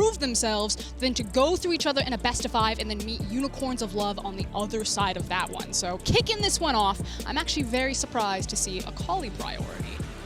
prove themselves than to go through each other in a best-of-5 and then meet Unicorns of Love on the other side of that one. So kicking this one off, I'm actually very surprised to see Akali priority.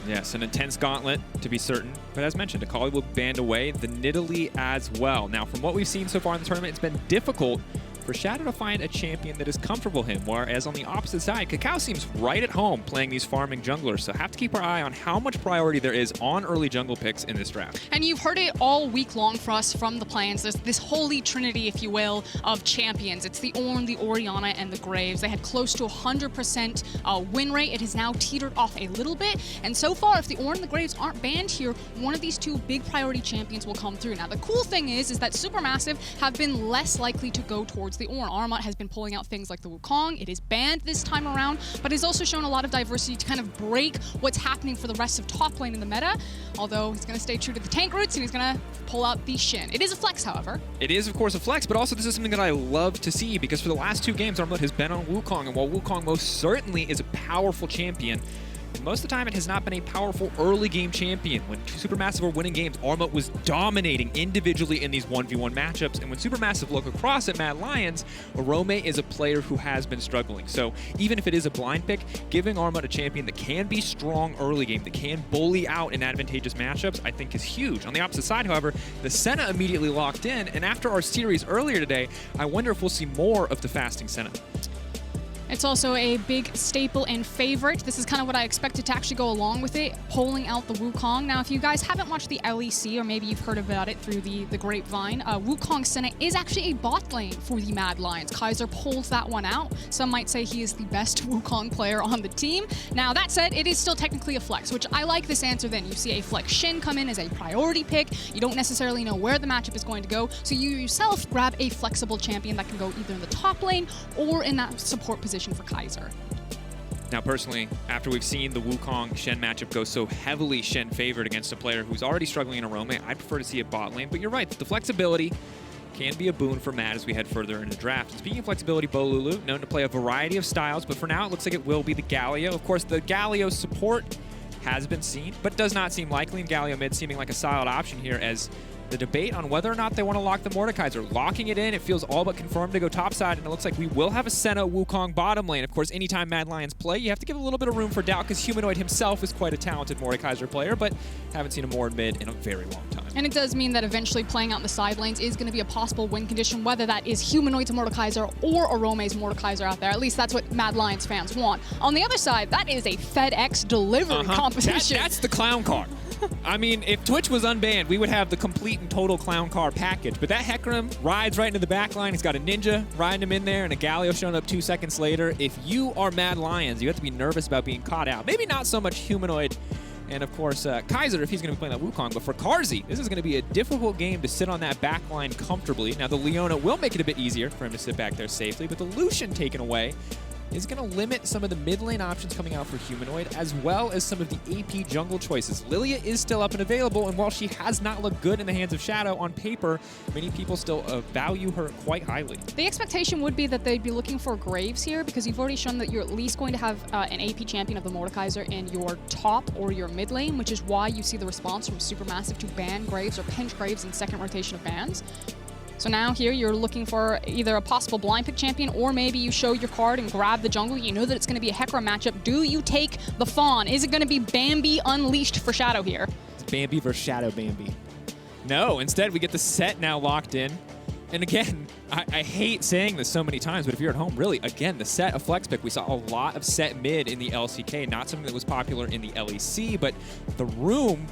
Yes, an intense gauntlet, to be certain. But as mentioned, Akali will band away, the Nidalee as well. Now, from what we've seen so far in the tournament, it's been difficult for Shadow to find a champion that is comfortable him, whereas on the opposite side, KaKAO seems right at home playing these farming junglers, so have to keep our eye on how much priority there is on early jungle picks in this draft. And you've heard it all week long for us from the plans. There's this holy trinity, if you will, of champions. It's the Ornn, the Orianna, and the Graves. They had close to 100% win rate. It has now teetered off a little bit, and so far, if the Ornn and the Graves aren't banned here, one of these two big priority champions will come through. Now, the cool thing is that SuperMassive have been less likely to go towards the Ornn. Armut has been pulling out things like the Wukong. It is banned this time around, but has also shown a lot of diversity to kind of break what's happening for the rest of top lane in the meta, although he's going to stay true to the tank roots and he's going to pull out the Shen. It is a flex, however. It is, of course, a flex, but also this is something that I love to see because for the last 2 games, Armut has been on Wukong, and while Wukong most certainly is a powerful champion, most of the time, it has not been a powerful early game champion. When SuperMassive were winning games, Armut was dominating individually in these 1v1 matchups. And when SuperMassive look across at Mad Lions, Orome is a player who has been struggling. So even if it is a blind pick, giving Armut a champion that can be strong early game, that can bully out in advantageous matchups, I think is huge. On the opposite side, however, the Senna immediately locked in. And after our series earlier today, I wonder if we'll see more of the fasting Senna. It's also a big staple and favorite. This is kind of what I expected to actually go along with it, pulling out the Wukong. Now, if you guys haven't watched the LEC, or maybe you've heard about it through the grapevine, Wukong Senna is actually a bot lane for the Mad Lions. Kaiser pulls that one out. Some might say he is the best Wukong player on the team. Now, that said, it is still technically a flex, which I like this answer then. You see a flex Shen come in as a priority pick. You don't necessarily know where the matchup is going to go, so you yourself grab a flexible champion that can go either in the top lane or in that support position for Kaiser. Now, personally, after we've seen the Wukong-Shen matchup go so heavily Shen favored against a player who's already struggling in Orome, I'd prefer to see a bot lane. But you're right, the flexibility can be a boon for Mad as we head further into the draft. And speaking of flexibility, Bolulu, known to play a variety of styles, but for now it looks like it will be the Galio. Of course, the Galio support has been seen, but does not seem likely, and Galio mid seeming like a solid option here as the debate on whether or not they want to lock the Mordekaiser. Locking it in, it feels all but confirmed to go topside, and it looks like we will have a Senna Wukong bottom lane. Of course, anytime Mad Lions play, you have to give a little bit of room for doubt because Humanoid himself is quite a talented Mordekaiser player, but haven't seen a Mord mid in a very long time. And it does mean that eventually playing out in the side lanes is going to be a possible win condition, whether that is Humanoid's Mordekaiser or Orome's Mordekaiser out there. At least that's what Mad Lions fans want. On the other side, that is a FedEx delivery competition. That's the clown car. I mean, if Twitch was unbanned, we would have the complete and total clown car package. But that Hecarim rides right into the back line. He's got a ninja riding him in there and a Galio showing up 2 seconds later. If you are Mad Lions, you have to be nervous about being caught out. Maybe not so much Humanoid and, of course, Kaiser if he's going to be playing that Wukong. But for Carzzy, this is going to be a difficult game to sit on that back line comfortably. Now, the Leona will make it a bit easier for him to sit back there safely, but the Lucian taken away is going to limit some of the mid lane options coming out for Humanoid, as well as some of the AP jungle choices. Lilia is still up and available, and while she has not looked good in the hands of Shadow, on paper, many people still value her quite highly. The expectation would be that they'd be looking for Graves here, because you've already shown that you're at least going to have an AP champion of the Mordekaiser in your top or your mid lane, which is why you see the response from SuperMassive to ban Graves or pinch Graves in second rotation of bans. So now here you're looking for either a possible blind pick champion, or maybe you show your card and grab the jungle. You know that it's going to be a Hecarim matchup. Do you take the Fawn? Is it going to be Bambi unleashed for Shadow here? It's Bambi versus Shadow Bambi. No, instead we get the Sett now locked in. And again, I hate saying this so many times, but if you're at home, really, again, the Sett, a flex pick. We saw a lot of Sett mid in the LCK, not something that was popular in the LEC, but the room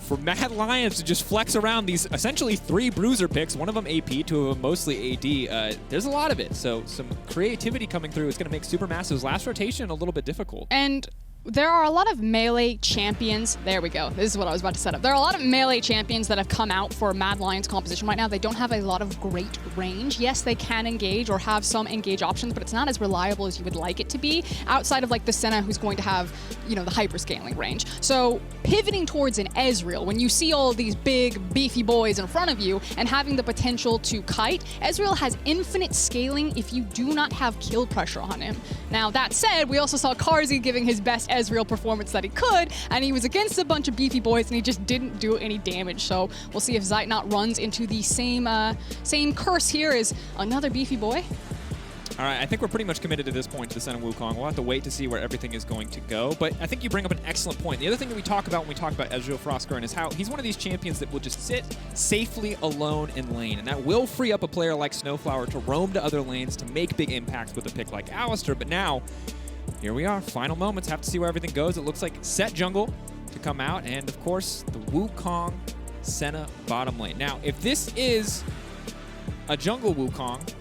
for Mad Lions to just flex around these essentially 3 bruiser picks, one of them AP, 2 of them mostly AD, there's a lot of it. So some creativity coming through is going to make SuperMassive's last rotation a little bit difficult. And there are a lot of melee champions. There we go. This is what I was about to set up. There are a lot of melee champions that have come out for Mad Lions composition right now. They don't have a lot of great range. Yes, they can engage or have some engage options, but it's not as reliable as you would like it to be outside of like the Senna, who's going to have, you know, the hyperscaling range. So pivoting towards an Ezreal, when you see all of these big, beefy boys in front of you and having the potential to kite, Ezreal has infinite scaling if you do not have kill pressure on him. Now, that said, we also saw Carzzy giving his best Ezreal performance that he could, and he was against a bunch of beefy boys, and he just didn't do any damage. So we'll see if Zeitnot runs into the same curse here as another beefy boy. All right, I think we're pretty much committed at this point to the Senna Wukong. We'll have to wait to see where everything is going to go. But I think you bring up an excellent point. The other thing that we talk about when we talk about Ezreal Frostgurn is how he's one of these champions that will just sit safely alone in lane. And that will free up a player like SnowFlower to roam to other lanes to make big impacts with a pick like Alistar. But now, here we are, final moments. Have to see where everything goes. It looks like Sett jungle to come out. And, of course, the Wukong Senna bottom lane. Now, if this is a jungle Wukong,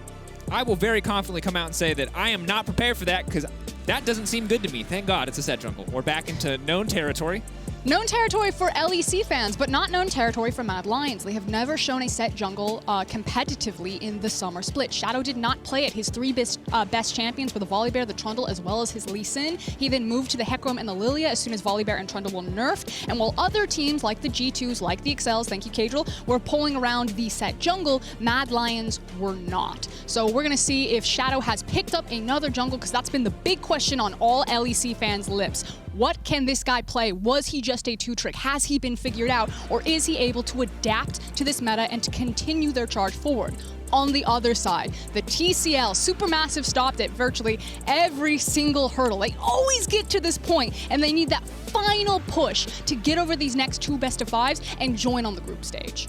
I will very confidently come out and say that I am not prepared for that because that doesn't seem good to me. Thank God it's a Sett jungle. We're back into known territory. Known territory for LEC fans, but not known territory for Mad Lions. They have never shown a Sett jungle competitively in the summer split. Shadow did not play it. His three best champions were the Volibear, the Trundle, as well as his Lee Sin. He then moved to the Hecarim and the Lilia as soon as Volibear and Trundle were nerfed. And while other teams like the G2s, like the Excels, thank you, Kadril, were pulling around the Sett jungle, Mad Lions were not. So we're going to see if Shadow has picked up another jungle, because that's been the big question on all LEC fans' lips. What can this guy play? Was he just a two-trick? Has he been figured out? Or is he able to adapt to this meta and to continue their charge forward? On the other side, the TCL SuperMassive stopped at virtually every single hurdle. They always get to this point, and they need that final push to get over these next two best-of-5s and join on the group stage.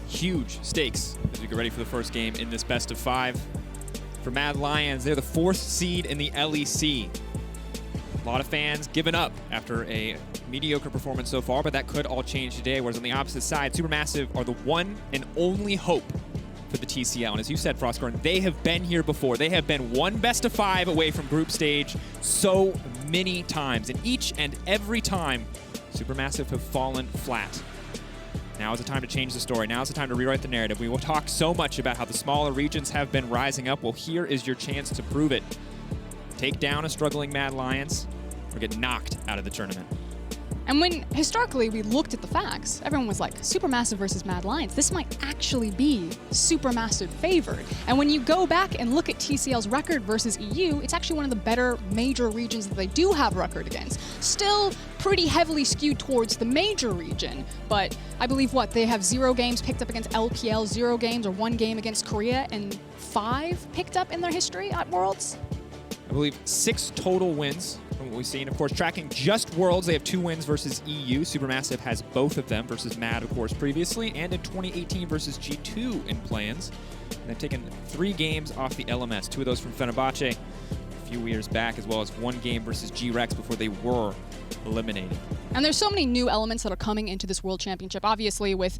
Huge stakes as we get ready for the first game in this best-of-5. For Mad Lions, they're the 4th seed in the LEC. A lot of fans giving up after a mediocre performance so far, but that could all change today. Whereas on the opposite side, SuperMassive are the one and only hope for the TCL. And as you said, Frostgurn, they have been here before. They have been one best-of-5 away from group stage so many times. And each and every time, SuperMassive have fallen flat. Now is the time to change the story. Now is the time to rewrite the narrative. We will talk so much about how the smaller regions have been rising up. Well, here is your chance to prove it. Take down a struggling Mad Lions or get knocked out of the tournament. And when historically we looked at the facts, everyone was like, SuperMassive versus Mad Lions, this might actually be SuperMassive favored. And when you go back and look at TCL's record versus EU, it's actually one of the better major regions that they do have record against. Still pretty heavily skewed towards the major region, but I believe they have 0 games picked up against LPL, 0 games or 1 game against Korea, and 5 picked up in their history at Worlds. I believe 6 total wins from what we've seen. Of course, tracking just Worlds, they have 2 wins versus EU. SuperMassive has both of them versus Mad, of course, previously, and in 2018 versus G2 in play-ins. And they've taken 3 games off the LMS, 2 of those from Fenerbahce a few years back, as well as 1 game versus G-Rex before they were eliminated. And there's so many new elements that are coming into this World Championship, obviously with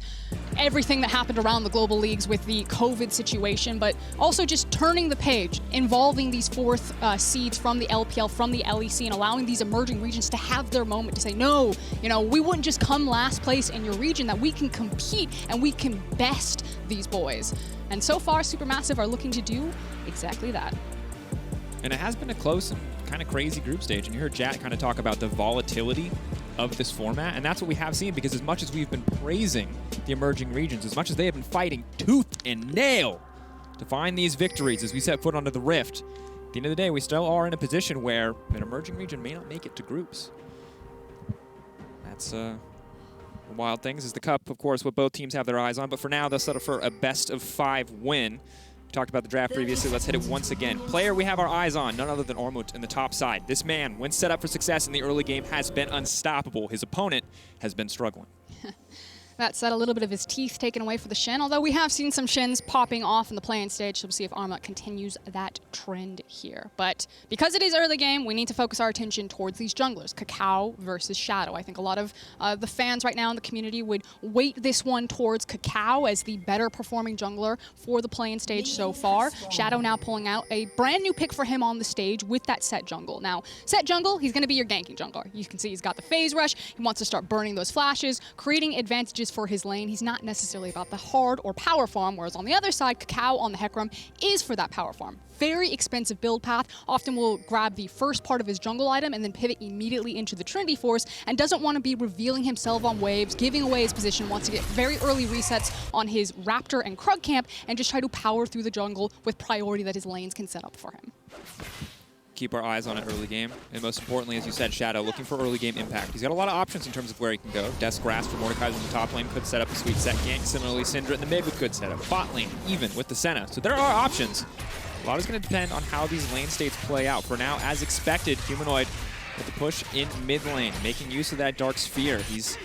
everything that happened around the global leagues with the COVID situation, but also just turning the page, involving these 4th seeds from the LPL, from the LEC, and allowing these emerging regions to have their moment to say, no, we wouldn't just come last place in your region, that we can compete and we can best these boys. And so far, SuperMassive are looking to do exactly that. And it has been a close and kind of crazy group stage, and you heard Jat kind of talk about the volatility of this format, and that's what we have seen, because as much as we've been praising the emerging regions, as much as they have been fighting tooth and nail to find these victories as we set foot onto the Rift, at the end of the day, we still are in a position where an emerging region may not make it to groups. That's the wild things. Is the Cup, of course, what both teams have their eyes on, but for now, they'll settle for a best-of-5 win. Talked about the draft previously. Let's hit it once again. Player we have our eyes on, none other than Armut in the top side. This man, when set up for success in the early game, has been unstoppable. His opponent has been struggling. That said, a little bit of his teeth taken away for the Shen, although we have seen some Shens popping off in the play-in stage, so we'll see if Armut continues that trend here. But because it is early game, we need to focus our attention towards these junglers, KaKAO versus Shadow. I think a lot of the fans right now in the community would weight this one towards KaKAO as the better performing jungler for the play-in stage so far. Shadow now pulling out a brand new pick for him on the stage with that Sett jungle. Now, Sett jungle, he's going to be your ganking jungler. You can see he's got the phase rush. He wants to start burning those flashes, creating advantages for his lane. He's not necessarily about the hard or power farm, whereas on the other side, KaKAO on the Hecarim is for that power farm. Very expensive build path, often will grab the first part of his jungle item and then pivot immediately into the Trinity Force, and doesn't want to be revealing himself on waves, giving away his position, wants to get very early resets on his Raptor and Krug camp and just try to power through the jungle with priority that his lanes can set up for him. keep our eyes on it early game. And most importantly, as you said, Shadow, looking for early game impact. He's got a lot of options in terms of where he can go. Death's Grasp for Mordekaiser in the top lane could set up a sweet Sett gank. Similarly, Syndra in the mid with good setup. Bot lane, even with the Senna. So there are options. A lot is going to depend on how these lane states play out. For now, as expected, Humanoid with the push in mid lane, making use of that Dark Sphere. He's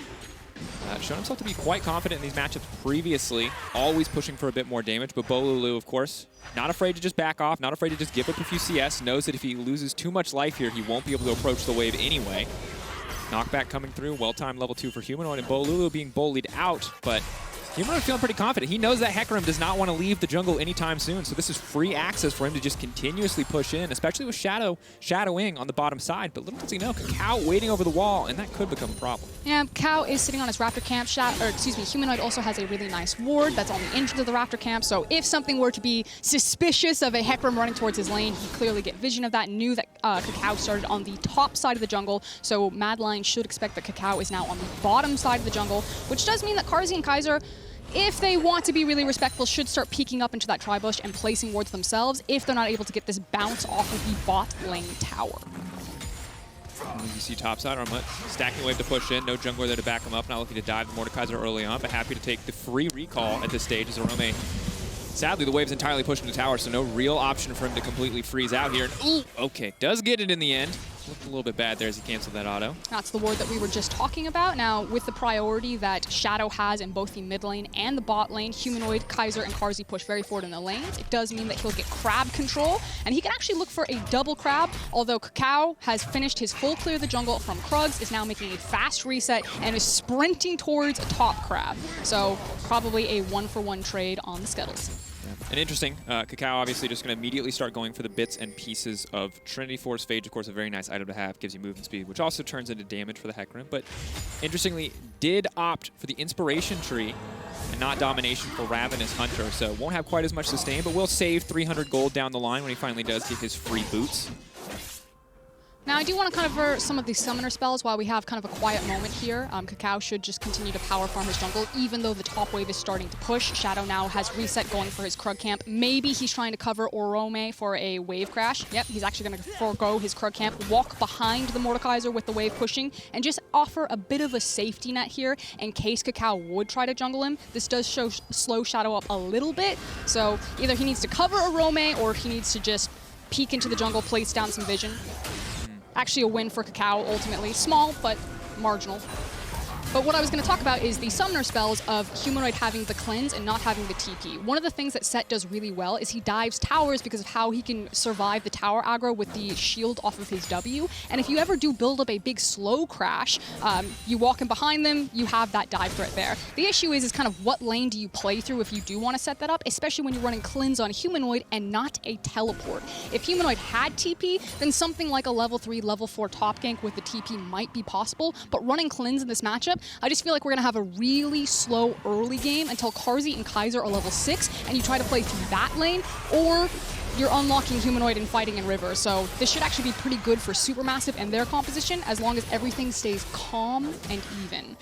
shown himself to be quite confident in these matchups previously, always pushing for a bit more damage, but Bolulu, of course, not afraid to just back off, not afraid to just give up a few CS, knows that if he loses too much life here, he won't be able to approach the wave anyway. Knockback coming through, well-timed level 2 for Humanoid, and Bolulu being bullied out, but Humanoid feeling pretty confident. He knows that Hecarim does not want to leave the jungle anytime soon, so this is free access for him to just continuously push in, especially with shadowing on the bottom side. But little does he know, KaKAO waiting over the wall, and that could become a problem. Yeah, KaKAO is sitting on his Raptor camp. Humanoid also has a really nice ward that's on the entrance of the Raptor camp, so if something were to be suspicious of a Hecarim running towards his lane, he'd clearly get vision of that, knew that KaKAO started on the top side of the jungle, so Mad Lion should expect that KaKAO is now on the bottom side of the jungle, which does mean that Carzzy and Kaiser, if they want to be really respectful, should start peeking up into that tri-bush and placing wards themselves if they're not able to get this bounce off of the bot lane tower. You see topside, Armut stacking wave to push in, no jungler there to back him up, not looking to dive the Mordekaiser early on, but happy to take the free recall at this stage as Orome. Sadly, the wave's entirely pushed into tower, so no real option for him to completely freeze out here. Ooh, okay, does get it in the end. Looked a little bit bad there as he canceled that auto. That's the ward that we were just talking about. Now, with the priority that Shadow has in both the mid lane and the bot lane, Humanoid, Kaiser, and Carzzy push very forward in the lanes. It does mean that he'll get crab control, and he can actually look for a double crab, although KaKAO has finished his full clear of the jungle from Krugs, is now making a fast reset, and is sprinting towards a top crab. So, probably a one-for-one trade on the Skettles. And interesting, KaKAO obviously just going to immediately start going for the bits and pieces of Trinity Force. Phage, of course, a very nice item to have, gives you movement speed, which also turns into damage for the Hecarim. But interestingly, did opt for the Inspiration Tree and not Domination for Ravenous Hunter. So won't have quite as much sustain, but will save 300 gold down the line when he finally does get his free boots. Now, I do want to cover some of the summoner spells while we have kind of a quiet moment here. KaKAO should just continue to power farm his jungle, even though the top wave is starting to push. Shadow now has reset going for his Krug camp. Maybe he's trying to cover Orome for a wave crash. Yep, he's actually going to forego his Krug camp, walk behind the Mordekaiser with the wave pushing, and just offer a bit of a safety net here in case KaKAO would try to jungle him. This does slow Shadow up a little bit, so either he needs to cover Orome or he needs to just peek into the jungle, place down some vision. Actually a win for KaKAO ultimately. Small, but marginal. But what I was going to talk about is the summoner spells of Humanoid having the cleanse and not having the TP. One of the things that Sett does really well is he dives towers because of how he can survive the tower aggro with the shield off of his W. And if you ever do build up a big slow crash, you walk in behind them, you have that dive threat there. The issue is kind of what lane do you play through if you do want to set that up, especially when you're running cleanse on Humanoid and not a teleport. If Humanoid had TP, then something like a level 3, level 4 top gank with the TP might be possible, but running cleanse in this matchup, I just feel like we're going to have a really slow early game until Carzzy and Kaiser are level 6, and you try to play through that lane, or you're unlocking Humanoid and fighting in River. So this should actually be pretty good for SuperMassive and their composition, as long as everything stays calm and even.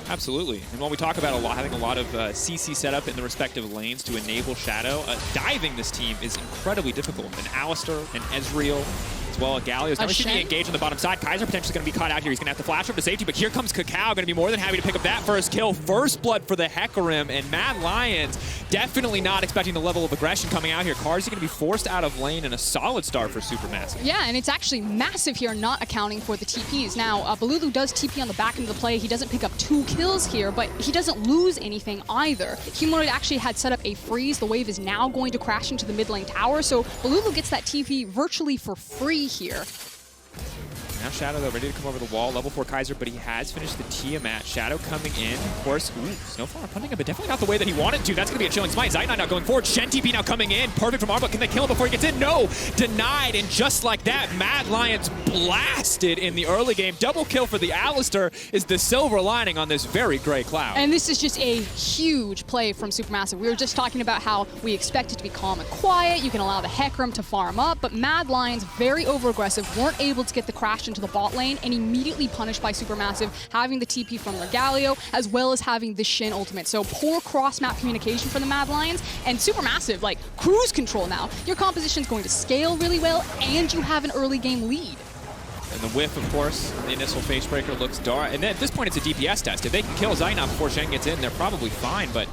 Absolutely. And when we talk about having a lot of CC setup in the respective lanes to enable Shadow, diving this team is incredibly difficult. And Alistar and Ezreal, as well as Galio, is now being engaged on the bottom side. Kaiser potentially going to be caught out here. He's going to have to flash up to safety, but here comes KaKAO, going to be more than happy to pick up that first kill. First blood for the Hecarim, and Mad Lions definitely not expecting the level of aggression coming out here. Carzzy going to be forced out of lane, and a solid start for SuperMassive. Yeah, and it's actually massive here, not accounting for the TPs. Now, Bolulu does TP on the back end of the play. He doesn't pick up 2 kills here, but he doesn't lose anything either. Humanoid actually had set up a freeze. The wave is now going to crash into the mid lane tower, so Bolulu gets that TP virtually for free here. Now Shadow, though, ready to come over the wall. Level 4 Kaiser, but he has finished the Tiamat. Shadow coming in. Of course, SnowFlower punting him, but definitely not the way that he wanted to. That's going to be a chilling smite. Zeitnot now going forward. Shen TP now coming in. Perfect from Armut. Can they kill him before he gets in? No! Denied, and just like that, Mad Lions blasted in the early game. Double kill for the Alistar is the silver lining on this very gray cloud. And this is just a huge play from SuperMassive. We were just talking about how we expect it to be calm and quiet. You can allow the Hecarim to farm up, but Mad Lions, very over-aggressive, weren't able to get the crash into into the bot lane and immediately punished by SuperMassive, having the TP from their Galio, as well as having the Shen ultimate. So poor cross-map communication for the Mad Lions, and SuperMassive, like, cruise control now. Your composition is going to scale really well, and you have an early game lead. And the whiff, of course, the initial face breaker looks dark. And then at this point, it's a DPS test. If they can kill Zeitnot before Shen gets in, they're probably fine. But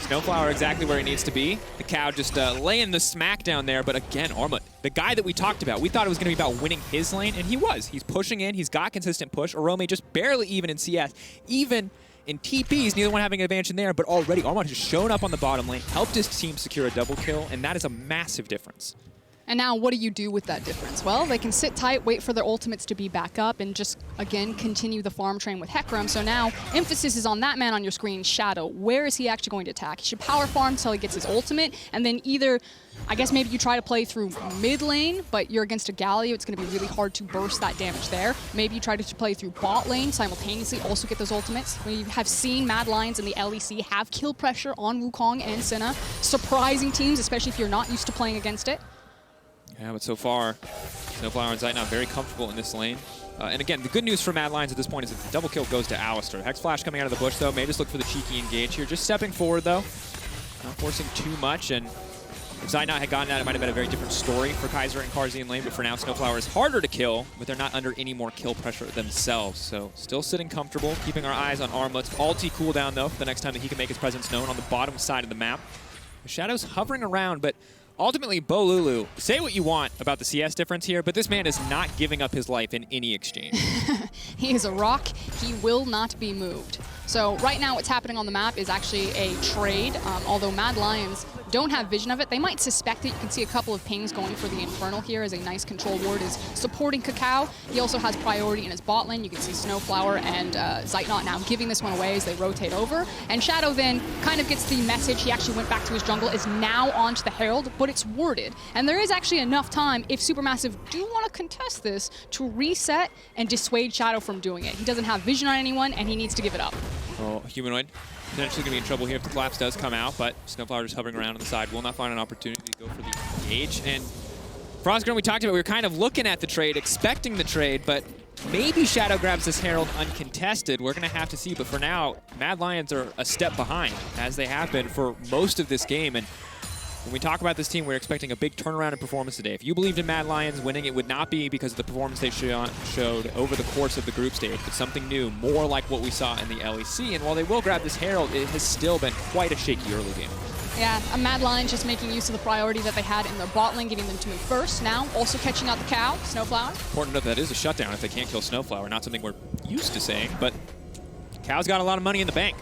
SnowFlower exactly where he needs to be. The KaKAO just laying the smack down there. But again, Armut, the guy that we talked about, we thought it was going to be about winning his lane, and he was. He's pushing in. He's got consistent push. Orome just barely even in CS. Even in TPs, neither one having an advantage in there. But already, Armut has shown up on the bottom lane, helped his team secure a double kill, and that is a massive difference. And now what do you do with that difference? Well, they can sit tight, wait for their ultimates to be back up, and just, again, continue the farm train with Hecarim. So now, emphasis is on that man on your screen, Shadow. Where is he actually going to attack? He should power farm until he gets his ultimate, and then either, I guess maybe you try to play through mid lane, but you're against a Galio, it's going to be really hard to burst that damage there. Maybe you try to play through bot lane, simultaneously also get those ultimates. We have seen Mad Lions in the LEC have kill pressure on Wukong and Senna. Surprising teams, especially if you're not used to playing against it. Yeah, but so far, SnowFlower and Zeitnot very comfortable in this lane. And again, the good news for Mad Lions at this point is that the double kill goes to Alistar. Hex Flash coming out of the bush, though. May just look for the cheeky engage here. Just stepping forward, though. Not forcing too much. And if Zeitnot had gotten that, it might have been a very different story for Kaiser and Carzzy in lane. But for now, SnowFlower is harder to kill, but they're not under any more kill pressure themselves. So still sitting comfortable, keeping our eyes on Armut's ulti cooldown, though, for the next time that he can make his presence known on the bottom side of the map. The Shadow's hovering around, but ultimately, Bolulu, say what you want about the CS difference here, but this man is not giving up his life in any exchange. He is a rock. He will not be moved. So right now what's happening on the map is actually a trade. Although Mad Lions don't have vision of it, they might suspect it. You can see a couple of pings going for the Infernal here as a nice control ward is supporting KaKAO. He also has priority in his bot lane. You can see SnowFlower and Zeitnot now giving this one away as they rotate over. And Shadow then kind of gets the message. He actually went back to his jungle, is now onto the Herald, but it's warded. And there is actually enough time, if SuperMassive do want to contest this, to reset and dissuade Shadow from doing it. He doesn't have vision on anyone, and he needs to give it up. Oh, Humanoid potentially going to be in trouble here if the collapse does come out, but SnowFlower just hovering around on the side will not find an opportunity to go for the engage. And Frostgrim, we talked about, we were kind of looking at the trade, expecting the trade, but maybe Shadow grabs this Herald uncontested. We're going to have to see, but for now, Mad Lions are a step behind, as they have been for most of this game. And when we talk about this team, we're expecting a big turnaround in performance today. If you believed in Mad Lions winning, it would not be because of the performance they showed over the course of the group stage, but something new, more like what we saw in the LEC. And while they will grab this Herald, it has still been quite a shaky early game. Yeah, a Mad Lion just making use of the priority that they had in their bot lane, getting them to move first. Now, also catching out the KaKAO, SnowFlower. Important to note that is a shutdown if they can't kill SnowFlower. Not something we're used to saying, but KaKAO's got a lot of money in the bank.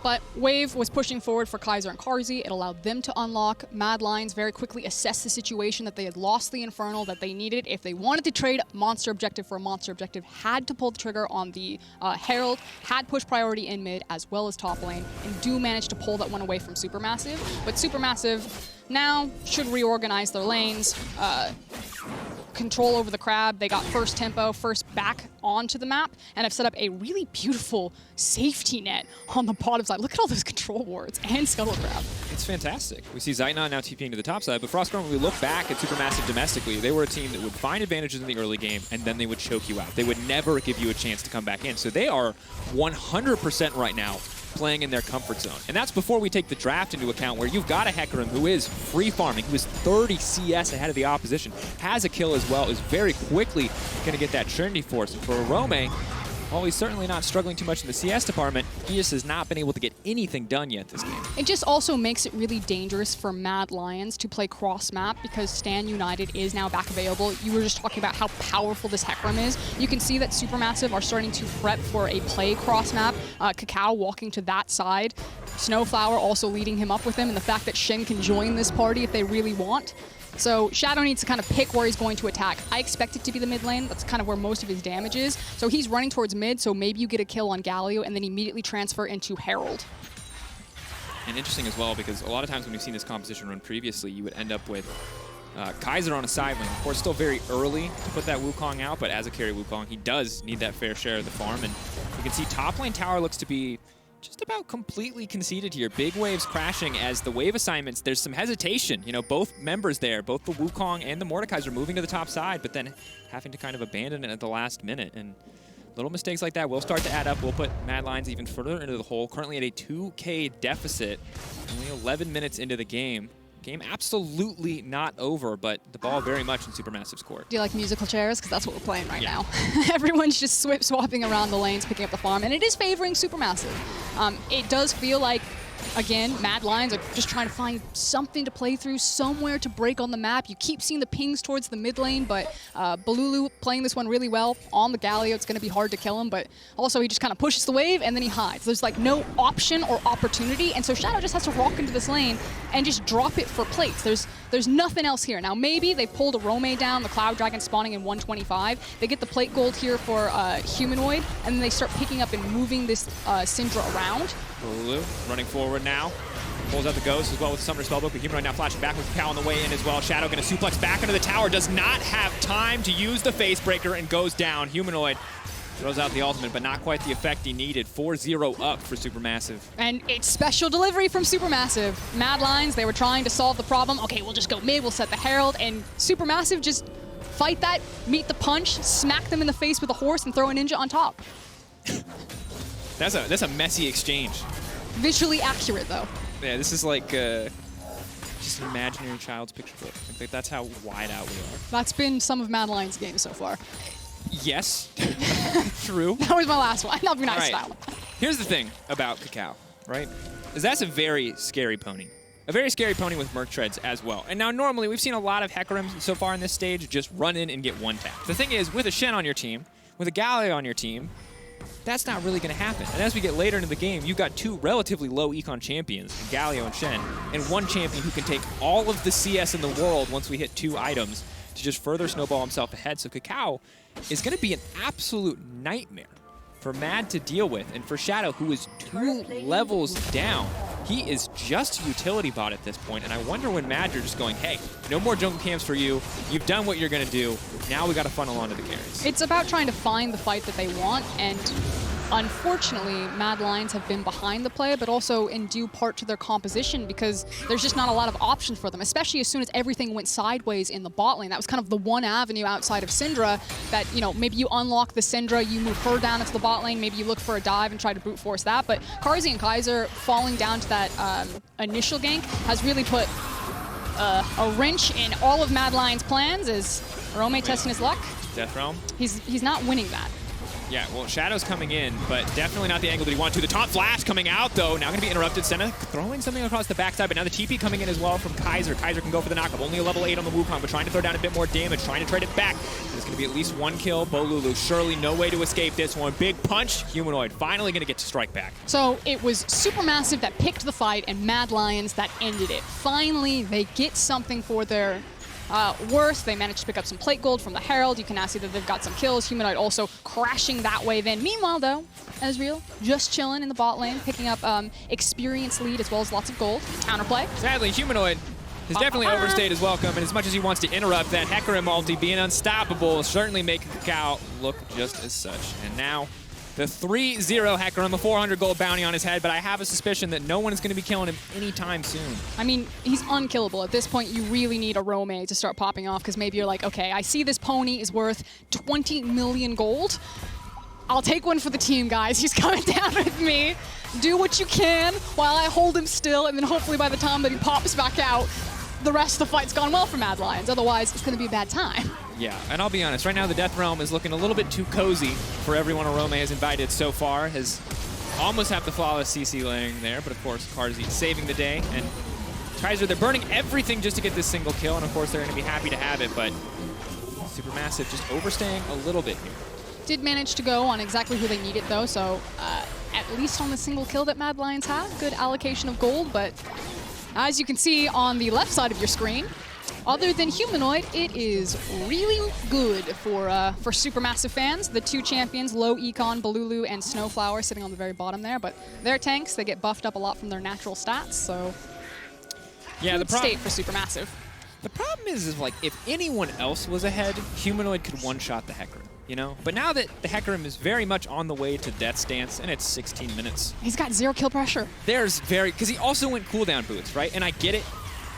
But Wave was pushing forward for Kaiser and Carzzy. It allowed them to unlock. Mad Lions very quickly assessed the situation that they had lost the Infernal that they needed. If they wanted to trade monster objective for a monster objective, had to pull the trigger on the Herald, had push priority in mid as well as top lane, and do manage to pull that one away from SuperMassive. But SuperMassive now should reorganize their lanes. Control over the crab. They got first tempo, first back onto the map, and have set up a really beautiful safety net on the bottom side. Look at all those control wards and Scuttle Crab. It's fantastic. We see Zeitnot now TPing to the top side, but Frostgrim, when we look back at SuperMassive domestically, they were a team that would find advantages in the early game, and then they would choke you out. They would never give you a chance to come back in. So they are 100% right now playing in their comfort zone. And that's before we take the draft into account, where you've got a Hecarim who is free farming, who is 30 CS ahead of the opposition, has a kill as well, is very quickly going to get that Trinity Force. And for Orome, while he's certainly not struggling too much in the CS department, he just has not been able to get anything done yet this game. It just also makes it really dangerous for Mad Lions to play cross-map because Stan United is now back available. You were just talking about how powerful this Hecarim is. You can see that SuperMassive are starting to prep for a play cross-map. KaKAO walking to that side. SnowFlower also leading him up with him, and the fact that Shen can join this party if they really want. So Shadow needs to kind of pick where he's going to attack. I expect it to be the mid lane. That's kind of where most of his damage is. So he's running towards mid, so maybe you get a kill on Galio and then immediately transfer into Herald. And interesting as well, because a lot of times when we've seen this composition run previously, you would end up with Kaiser on a side lane. Of course, still very early to put that Wukong out, but as a carry Wukong, he does need that fair share of the farm. And you can see top lane tower looks to be just about completely conceded here. Big waves crashing as the wave assignments, there's some hesitation. You know, both members there, both the Wukong and the Mordekaiser moving to the top side, but then having to kind of abandon it at the last minute. And little mistakes like that will start to add up. We'll put Mad Lions even further into the hole. Currently at a 2K deficit, only 11 minutes into the game. Game absolutely not over, but the ball very much in SuperMassive's court. Do you like musical chairs? Because that's what we're playing right now. Everyone's just swapping around the lanes, picking up the farm, and it is favoring SuperMassive. It does feel like, again, Mad Lions are just trying to find something to play through, somewhere to break on the map. You keep seeing the pings towards the mid lane, but Bolulu playing this one really well on the Galio. It's going to be hard to kill him, but also he just kind of pushes the wave and then he hides. There's like no option or opportunity, and so Shadow just has to walk into this lane and just drop it for plates. There's nothing else here. Now maybe they pulled Orome down, the Cloud Dragon spawning in 125. They get the plate gold here for Humanoid, and then they start picking up and moving this Syndra around. Bolulu running forward now. Pulls out the Ghost as well with Summoner Spellbook, but Humanoid now flashing back with KaKAO on the way in as well. Shadow going to suplex back into the tower, does not have time to use the face breaker and goes down. Humanoid throws out the ultimate, but not quite the effect he needed. 4-0 up for SuperMassive. And it's special delivery from SuperMassive. Mad Lions, they were trying to solve the problem. Okay, we'll just go mid, we'll set the Herald, and SuperMassive just fight that, meet the punch, smack them in the face with a horse, and throw a ninja on top. That's a messy exchange. Visually accurate, though. Yeah, this is like just an imaginary child's picture book. I think that's how wide out we are. That's been some of Mad Lions' games so far. Yes, true. That was my last one. I'll be nice style. Here's the thing about KaKAO, right? Is that's a very scary pony. A very scary pony with Merc Treads as well. And now normally we've seen a lot of Hecarims so far in this stage just run in and get one tap. The thing is, with a Shen on your team, with a Galio on your team, that's not really going to happen. And as we get later into the game, you've got two relatively low econ champions, Galio and Shen, and one champion who can take all of the CS in the world once we hit 2 items to just further snowball himself ahead. So KaKAO is going to be an absolute nightmare for Mad to deal with. And for Shadow, who is 2 levels down, he is just a utility bot at this point. And I wonder when Mad, you're just going, hey, no more jungle camps for you. You've done what you're going to do. Now we got to funnel onto the carries. It's about trying to find the fight that they want, and unfortunately, Mad Lions have been behind the play, but also in due part to their composition, because there's just not a lot of options for them, especially as soon as everything went sideways in the bot lane. That was kind of the one avenue outside of Syndra that, you know, maybe you unlock the Syndra, you move her down into the bot lane, maybe you look for a dive and try to brute force that, but Carzzy and Kaiser falling down to that initial gank has really put a wrench in all of Mad Lions' plans. Is Orome testing his luck? Death Realm? He's not winning that. Yeah, well, Shadow's coming in, but definitely not the angle that he wanted to. The taunt flash coming out, though. Now going to be interrupted. Senna throwing something across the backside, but now the TP coming in as well from Kaiser. Kaiser can go for the knockup. Only a level 8 on the Wukong, but trying to throw down a bit more damage, trying to trade it back. There's going to be at least 1 kill. Bolulu, surely no way to escape this one. Big punch. Humanoid finally going to get to strike back. So it was SuperMassive that picked the fight and Mad Lions that ended it. Finally, they get something for their worth. They managed to pick up some plate gold from the Herald. You can now see that they've got some kills. Humanoid also crashing that wave in. Meanwhile, though, Ezreal just chilling in the bot lane, picking up experience lead as well as lots of gold. Counterplay. Sadly, Humanoid has definitely overstayed his welcome, and as much as he wants to interrupt that Hecarim ulti, being unstoppable, certainly making KaKAO look just as such. And now the 3-0 Hecarim, a 400 gold bounty on his head, but I have a suspicion that no one is going to be killing him anytime soon. I mean, he's unkillable. At this point, you really need a Orome to start popping off, because maybe you're like, okay, I see this pony is worth 20 million gold. I'll take one for the team, guys. He's coming down with me. Do what you can while I hold him still, and then hopefully by the time that he pops back out, the rest of the fight's gone well for Mad Lions. Otherwise, it's going to be a bad time. Yeah, and I'll be honest, right now the Death Realm is looking a little bit too cozy for everyone Orome has invited so far. Has almost have the flawless CC laying there, but of course Carzzy saving the day. And Kaiser, they're burning everything just to get this single kill, and of course they're going to be happy to have it, but SuperMassive just overstaying a little bit here. Did manage to go on exactly who they needed, though, so at least on the single kill that Mad Lions have, good allocation of gold, but as you can see on the left side of your screen, other than Humanoid, it is really good for SuperMassive fans. The 2 champions, low econ, Bolulu and SnowFlower, sitting on the very bottom there, but they're tanks. They get buffed up a lot from their natural stats, so yeah, the state for SuperMassive. The problem is like if anyone else was ahead, Humanoid could one-shot the Hecarim. you know? But now that the Hecarim is very much on the way to Death's Dance, and it's 16 minutes. He's got 0 kill pressure. Because he also went cooldown boots, right? And I get it.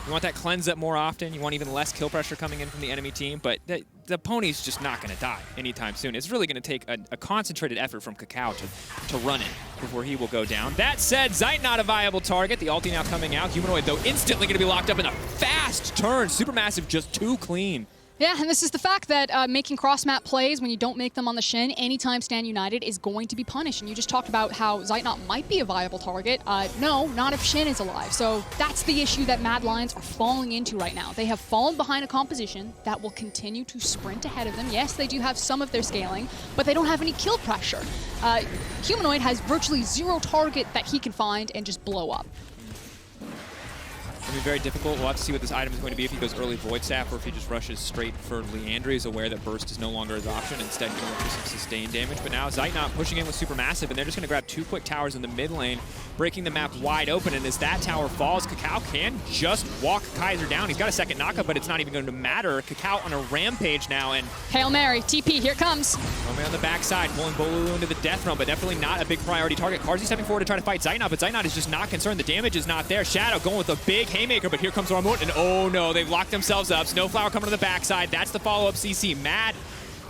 You want that cleanse up more often. You want even less kill pressure coming in from the enemy team, but the pony's just not going to die anytime soon. It's really going to take a concentrated effort from KaKAO to run it before he will go down. That said, Zeitnot a viable target. The ulti now coming out. Humanoid, though, instantly going to be locked up in a fast turn. SuperMassive just too clean. Yeah, and this is the fact that making cross-map plays when you don't make them on the Shen anytime Stand United is going to be punished. And you just talked about how Zeitnot might be a viable target. No, not if Shen is alive. So that's the issue that Mad Lions are falling into right now. They have fallen behind a composition that will continue to sprint ahead of them. Yes, they do have some of their scaling, but they don't have any kill pressure. Humanoid has virtually 0 target that he can find and just blow up. It's going to be very difficult. We'll have to see what this item is going to be if he goes early Void Staff or if he just rushes straight for Leandri. He's aware that Burst is no longer his option. Instead, going for some sustained damage. But now Zeitnot pushing in with SuperMassive, and they're just going to grab 2 quick towers in the mid lane, breaking the map wide open. And as that tower falls, KaKAO can just walk Kaiser down. He's got a second knockup, but it's not even going to matter. KaKAO on a rampage now, and Hail Mary, TP, here it comes. Orome on the backside, pulling Bolulu into the death realm, but definitely not a big priority target. Carzzy stepping forward to try to fight Zeitnot, but Zeitnot is just not concerned. The damage is not there. Shadow going with a big haymaker, but here comes Armut, and oh no, they've locked themselves up. SnowFlower coming to the backside. That's the follow-up CC. Mad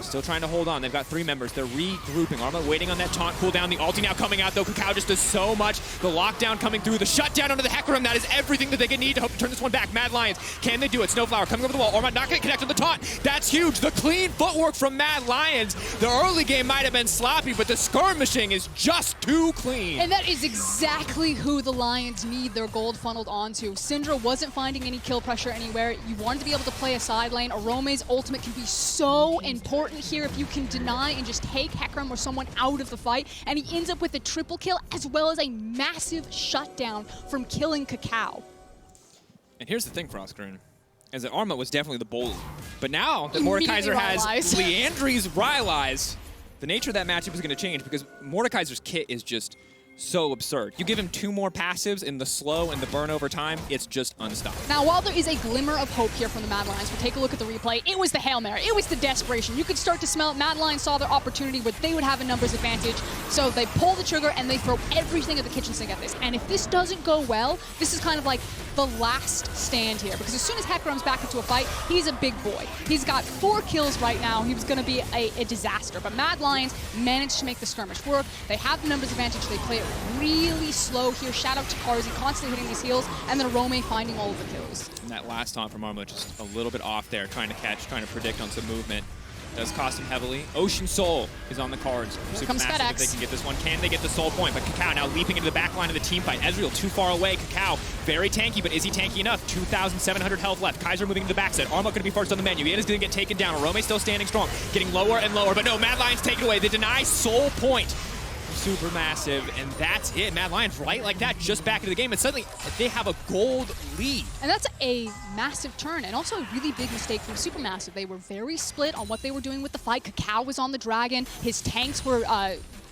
still trying to hold on. They've got 3 members. They're regrouping. Armut waiting on that taunt cooldown. The ulti now coming out, though. KaKAO just does so much. The lockdown coming through. The shutdown onto the Hecarim. That is everything that they can need to hope to turn this one back. Mad Lions, can they do it? SnowFlower coming over the wall. Armut not going to connect on the taunt. That's huge. The clean footwork from Mad Lions. The early game might have been sloppy, but the skirmishing is just too clean. And that is exactly who the Lions need their gold funneled onto. Syndra wasn't finding any kill pressure anywhere. You wanted to be able to play a side lane. Orome's ultimate can be so important here if you can deny and just take Hecarim or someone out of the fight, and he ends up with a triple kill as well as a massive shutdown from killing KaKAO. And here's the thing, Frostgrin, is that Armut was definitely the Bolulu. But now that Mordekaiser has Leandri's Rylai's, the nature of that matchup is going to change because Mordekaiser's kit is just so absurd. You give him 2 more passives in the slow and the burn over time, it's just unstoppable. Now, while there is a glimmer of hope here from the Mad Lions, we'll take a look at the replay. It was the Hail Mary. It was the desperation. You could start to smell it. Mad Lions saw their opportunity where they would have a numbers advantage, so they pull the trigger and they throw everything at the kitchen sink at this. And if this doesn't go well, this is kind of like the last stand here, because as soon as Hecarim's back into a fight, he's a big boy. He's got 4 kills right now. He was going to be a disaster, but Mad Lions managed to make the skirmish work. They have the numbers advantage. They play it really slow here. Shout out to Carzzy, constantly hitting these heals, and then Orome finding all of the kills. And that last taunt from Armut just a little bit off there, trying to catch, trying to predict on some movement. Does cost him heavily. Ocean Soul is on the cards. Here comes FedEx. If they can get this one. Can they get the soul point? But KaKAO now leaping into the back line of the team fight. Ezreal too far away. KaKAO very tanky, but is he tanky enough? 2,700 health left. Kaiser moving to the backside. Armut going to be first on the menu. Ian is going to get taken down. Orome still standing strong. Getting lower and lower, but no, Mad Lions take it away. They deny soul point. SuperMassive, and that's it. Mad Lions right like that, just back into the game, and suddenly they have a gold lead. And that's a massive turn, and also a really big mistake from SuperMassive. They were very split on what they were doing with the fight. KaKAO was on the dragon. His tanks were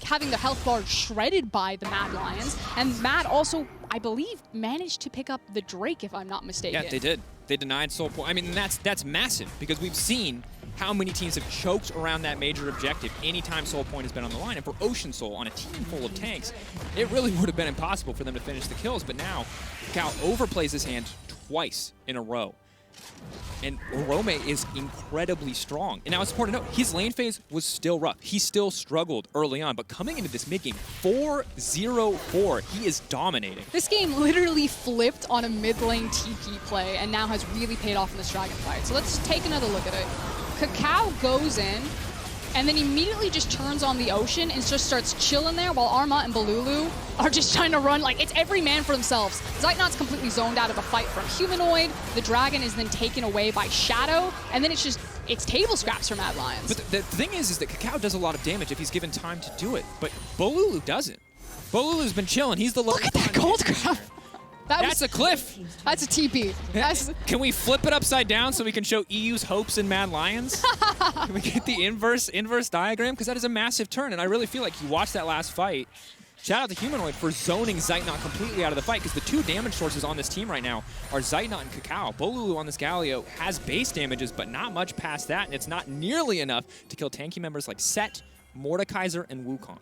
having their health bar shredded by the Mad Lions, and Mad also, I believe, managed to pick up the Drake, if I'm not mistaken. Yeah, they did. They denied soul point. I mean, that's massive, because we've seen how many teams have choked around that major objective anytime soul point has been on the line. And for Ocean Soul, on a team full of tanks, it really would have been impossible for them to finish the kills. But now, KaKAO overplays his hand twice in a row. And Orome is incredibly strong. And now it's important to note, his lane phase was still rough. He still struggled early on, but coming into this mid-game, 4-0-4, he is dominating. This game literally flipped on a mid-lane TP play and now has really paid off in this dragon fight. So let's take another look at it. KaKAO goes in, and then immediately just turns on the ocean and just starts chilling there while Armut and Bolulu are just trying to run. Like, it's every man for themselves. Zeitnot's completely zoned out of a fight from Humanoid. The dragon is then taken away by Shadow, and then it's table scraps for Mad Lions. But the thing is that KaKAO does a lot of damage if he's given time to do it, but Bolulu doesn't. Bolulu's been chilling. He's the Look at that gold grab. That's a cliff. That's a TP. Can we flip it upside down so we can show EU's hopes in Mad Lions? Can we get the inverse diagram? Because that is a massive turn, and I really feel like you watch that last fight, Shout out to Humanoid for zoning Zeitnot completely out of the fight, because the two damage sources on this team right now are Zeitnot and KaKAO. Bolulu on this Galio has base damages, but not much past that, and it's not nearly enough to kill tanky members like Sett, Mordekaiser, and Wukong.